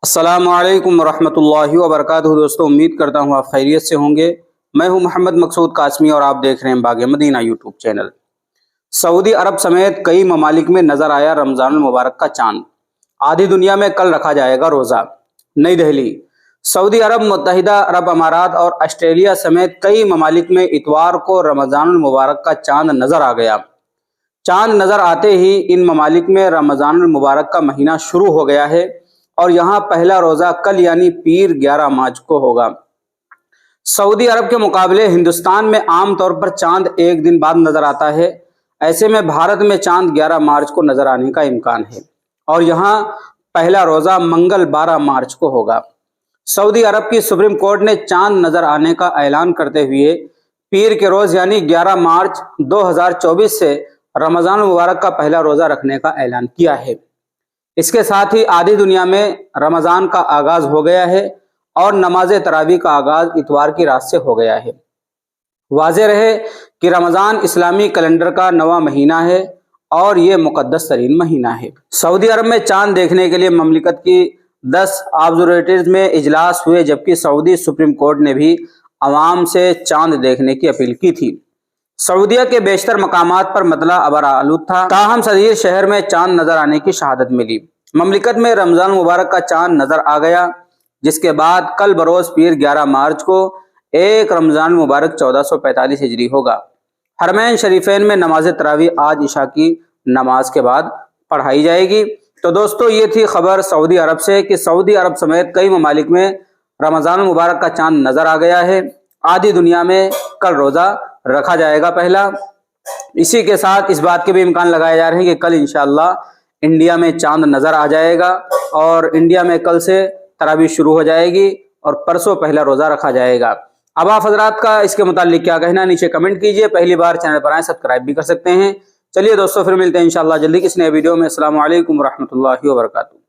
السلام علیکم ورحمۃ اللہ وبرکاتہ۔ دوستوں، امید کرتا ہوں آپ خیریت سے ہوں گے۔ میں ہوں محمد مقصود قاسمی اور آپ دیکھ رہے ہیں باغ مدینہ یوٹیوب چینل۔ سعودی عرب سمیت کئی ممالک میں نظر آیا رمضان المبارک کا چاند۔ آدھی دنیا میں کل رکھا جائے گا روزہ۔ نئی دہلی۔ سعودی عرب، متحدہ عرب امارات اور آسٹریلیا سمیت کئی ممالک میں اتوار کو رمضان المبارک کا چاند نظر آ گیا۔ چاند نظر آتے ہی ان ممالک میں رمضان المبارک کا مہینہ شروع ہو گیا ہے اور یہاں پہلا روزہ کل یعنی پیر 11 مارچ کو ہوگا۔ سعودی عرب کے مقابلے ہندوستان میں عام طور پر چاند ایک دن بعد نظر آتا ہے۔ ایسے میں بھارت میں چاند 11 مارچ کو نظر آنے کا امکان ہے اور یہاں پہلا روزہ منگل 12 مارچ کو ہوگا۔ سعودی عرب کی سپریم کورٹ نے چاند نظر آنے کا اعلان کرتے ہوئے پیر کے روز یعنی 11 مارچ 2024 سے رمضان المبارک کا پہلا روزہ رکھنے کا اعلان کیا ہے۔ اس کے ساتھ ہی آدھی دنیا میں رمضان کا آغاز ہو گیا ہے اور نماز تراویح کا آغاز اتوار کی رات سے ہو گیا ہے۔ واضح رہے کہ رمضان اسلامی کیلنڈر کا 9واں مہینہ ہے اور یہ مقدس ترین مہینہ ہے۔ سعودی عرب میں چاند دیکھنے کے لیے مملکت کی 10 آبزرویٹریز میں اجلاس ہوئے، جبکہ سعودی سپریم کورٹ نے بھی عوام سے چاند دیکھنے کی اپیل کی تھی۔ سعودیہ کے بیشتر مقامات پر مطلع ابر آلود تھا، تاہم صغیر شہر میں چاند نظر آنے کی شہادت ملی۔ مملکت میں رمضان مبارک کا چاند نظر آ گیا، جس کے بعد کل بروز پیر 11 مارچ کو ایک رمضان مبارک 1445 ہجری ہوگا۔ حرمین شریفین میں نماز تراویح آج عشاء کی نماز کے بعد پڑھائی جائے گی۔ تو دوستو، یہ تھی خبر سعودی عرب سے کہ سعودی عرب سمیت کئی ممالک میں رمضان مبارک کا چاند نظر آ گیا ہے۔ آدھی دنیا میں کل روزہ رکھا جائے گا پہلا۔ اسی کے ساتھ اس بات کے بھی امکان لگائے جا رہے ہیں کہ کل انشاءاللہ انڈیا میں چاند نظر آ جائے گا اور انڈیا میں کل سے تراویح شروع ہو جائے گی اور پرسوں پہلا روزہ رکھا جائے گا۔ اب آپ حضرات کا اس کے متعلق کیا کہنا ہے، نیچے کمنٹ کیجئے۔ پہلی بار چینل پر آئیں سبسکرائب بھی کر سکتے ہیں۔ چلیے دوستو، پھر ملتے ہیں انشاءاللہ جلدی کسی نئے ویڈیو میں۔ السلام علیکم ورحمۃ اللہ وبرکاتہ۔